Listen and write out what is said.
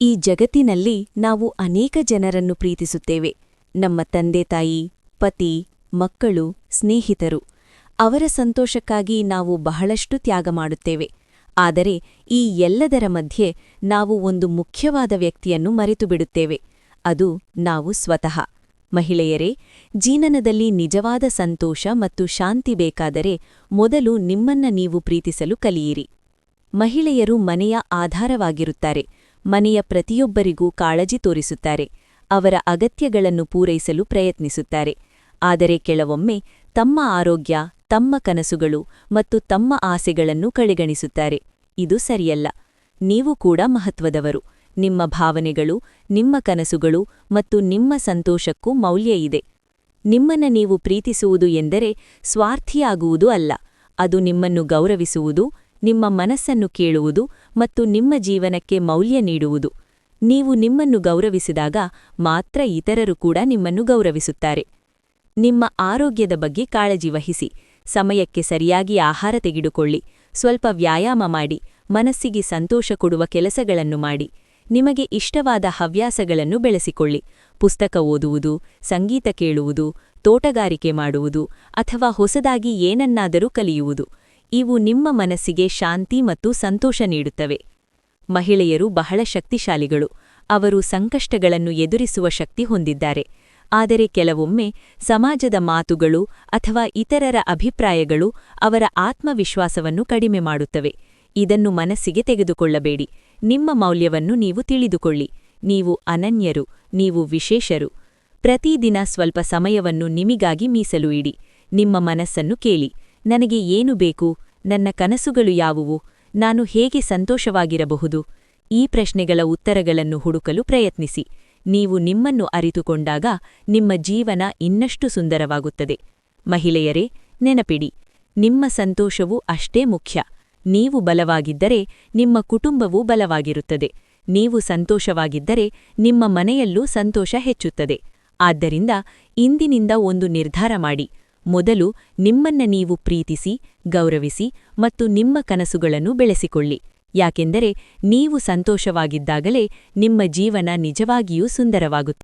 ಈ ಜಗತ್ತಿನಲ್ಲಿ ನಾವು ಅನೇಕ ಜನರನ್ನು ಪ್ರೀತಿಸುತ್ತೇವೆ. ನಮ್ಮ ತಂದೆತಾಯಿ, ಪತಿ, ಮಕ್ಕಳು, ಸ್ನೇಹಿತರು. ಅವರ ಸಂತೋಷಕ್ಕಾಗಿ ನಾವು ಬಹಳಷ್ಟು ತ್ಯಾಗ ಮಾಡುತ್ತೇವೆ. ಆದರೆ ಈ ಎಲ್ಲದರ ಮಧ್ಯೆ ನಾವು ಒಂದು ಮುಖ್ಯವಾದ ವ್ಯಕ್ತಿಯನ್ನು ಮರೆತುಬಿಡುತ್ತೇವೆ. ಅದು ನಾವು ಸ್ವತಃ. ಮಹಿಳೆಯರೇ, ಜೀವನದಲ್ಲಿ ನಿಜವಾದ ಸಂತೋಷ ಮತ್ತು ಶಾಂತಿ ಬೇಕಾದರೆ ಮೊದಲು ನಿಮ್ಮನ್ನ ನೀವು ಪ್ರೀತಿಸಲು ಕಲಿಯಿರಿ. ಮಹಿಳೆಯರು ಮನೆಯ ಆಧಾರವಾಗಿರುತ್ತಾರೆ. ಮನೆಯ ಪ್ರತಿಯೊಬ್ಬರಿಗೂ ಕಾಳಜಿ ತೋರಿಸುತ್ತಾರೆ. ಅವರ ಅಗತ್ಯಗಳನ್ನು ಪೂರೈಸಲು ಪ್ರಯತ್ನಿಸುತ್ತಾರೆ. ಆದರೆ ಕೆಲವೊಮ್ಮೆ ತಮ್ಮ ಆರೋಗ್ಯ, ತಮ್ಮ ಕನಸುಗಳು ಮತ್ತು ತಮ್ಮ ಆಸೆಗಳನ್ನು ಕಡೆಗಣಿಸುತ್ತಾರೆ. ಇದು ಸರಿಯಲ್ಲ. ನೀವು ಕೂಡ ಮಹತ್ವದವರು. ನಿಮ್ಮ ಭಾವನೆಗಳು, ನಿಮ್ಮ ಕನಸುಗಳು ಮತ್ತು ನಿಮ್ಮ ಸಂತೋಷಕ್ಕೂ ಮೌಲ್ಯ ಇದೆ. ನಿಮ್ಮನ್ನ ನೀವು ಪ್ರೀತಿಸುವುದು ಎಂದರೆ ಸ್ವಾರ್ಥಿಯಾಗುವುದು ಅಲ್ಲ. ಅದು ನಿಮ್ಮನ್ನು ಗೌರವಿಸುವುದು, ನಿಮ್ಮ ಮನಸ್ಸನ್ನು ಕೇಳುವುದು ಮತ್ತು ನಿಮ್ಮ ಜೀವನಕ್ಕೆ ಮೌಲ್ಯ ನೀಡುವುದು. ನೀವು ನಿಮ್ಮನ್ನು ಗೌರವಿಸಿದಾಗ ಮಾತ್ರ ಇತರರು ಕೂಡ ನಿಮ್ಮನ್ನು ಗೌರವಿಸುತ್ತಾರೆ. ನಿಮ್ಮ ಆರೋಗ್ಯದ ಬಗ್ಗೆ ಕಾಳಜಿ ವಹಿಸಿ. ಸಮಯಕ್ಕೆ ಸರಿಯಾಗಿ ಆಹಾರ ತೆಗೆದುಕೊಳ್ಳಿ. ಸ್ವಲ್ಪ ವ್ಯಾಯಾಮ ಮಾಡಿ. ಮನಸ್ಸಿಗೆ ಸಂತೋಷ ಕೊಡುವ ಕೆಲಸಗಳನ್ನು ಮಾಡಿ. ನಿಮಗೆ ಇಷ್ಟವಾದ ಹವ್ಯಾಸಗಳನ್ನು ಬೆಳೆಸಿಕೊಳ್ಳಿ. ಪುಸ್ತಕ ಓದುವುದು, ಸಂಗೀತ ಕೇಳುವುದು, ತೋಟಗಾರಿಕೆ ಮಾಡುವುದು ಅಥವಾ ಹೊಸದಾಗಿ ಏನನ್ನಾದರೂ ಕಲಿಯುವುದು. ಇವು ನಿಮ್ಮ ಮನಸ್ಸಿಗೆ ಶಾಂತಿ ಮತ್ತು ಸಂತೋಷ ನೀಡುತ್ತವೆ. ಮಹಿಳೆಯರು ಬಹಳ ಶಕ್ತಿಶಾಲಿಗಳು. ಅವರು ಸಂಕಷ್ಟಗಳನ್ನು ಎದುರಿಸುವ ಶಕ್ತಿ ಹೊಂದಿದ್ದಾರೆ. ಆದರೆ ಕೆಲವೊಮ್ಮೆ ಸಮಾಜದ ಮಾತುಗಳು ಅಥವಾ ಇತರರ ಅಭಿಪ್ರಾಯಗಳು ಅವರ ಆತ್ಮವಿಶ್ವಾಸವನ್ನು ಕಡಿಮೆ ಮಾಡುತ್ತವೆ. ಇದನ್ನು ಮನಸ್ಸಿಗೆ ತೆಗೆದುಕೊಳ್ಳಬೇಡಿ. ನಿಮ್ಮ ಮೌಲ್ಯವನ್ನು ನೀವು ತಿಳಿದುಕೊಳ್ಳಿ. ನೀವು ಅನನ್ಯರು, ನೀವು ವಿಶೇಷರು. ಪ್ರತಿದಿನ ಸ್ವಲ್ಪ ಸಮಯವನ್ನು ನಿಮಿಗಾಗಿ ಮೀಸಲು ಇಡಿ. ನಿಮ್ಮ ಮನಸ್ಸನ್ನು ಕೇಳಿ. ನನಗೆ ಏನು ಬೇಕು? ನನ್ನ ಕನಸುಗಳು ಯಾವುವು? ನಾನು ಹೇಗೆ ಸಂತೋಷವಾಗಿರಬಹುದು? ಈ ಪ್ರಶ್ನೆಗಳ ಉತ್ತರಗಳನ್ನು ಹುಡುಕಲು ಪ್ರಯತ್ನಿಸಿ. ನೀವು ನಿಮ್ಮನ್ನು ಅರಿತುಕೊಂಡಾಗ ನಿಮ್ಮ ಜೀವನ ಇನ್ನಷ್ಟು ಸುಂದರವಾಗುತ್ತದೆ. ಮಹಿಳೆಯರೇ, ನೆನಪಿಡಿ, ನಿಮ್ಮ ಸಂತೋಷವೂ ಅಷ್ಟೇ ಮುಖ್ಯ. ನೀವು ಬಲವಾಗಿದ್ದರೆ ನಿಮ್ಮ ಕುಟುಂಬವೂ ಬಲವಾಗಿರುತ್ತದೆ. ನೀವು ಸಂತೋಷವಾಗಿದ್ದರೆ ನಿಮ್ಮ ಮನೆಯಲ್ಲೂ ಸಂತೋಷ ಹೆಚ್ಚುತ್ತದೆ. ಆದ್ದರಿಂದ ಇಂದಿನಿಂದ ಒಂದು ನಿರ್ಧಾರ ಮಾಡಿ. ಮೊದಲು ನಿಮ್ಮನ್ನ ನೀವು ಪ್ರೀತಿಸಿ, ಗೌರವಿಸಿ ಮತ್ತು ನಿಮ್ಮ ಕನಸುಗಳನ್ನು ಬೆಳೆಸಿಕೊಳ್ಳಿ. ಯಾಕೆಂದರೆ ನೀವು ಸಂತೋಷವಾಗಿದ್ದಾಗಲೇ ನಿಮ್ಮ ಜೀವನ ನಿಜವಾಗಿಯೂ ಸುಂದರವಾಗುತ್ತದೆ.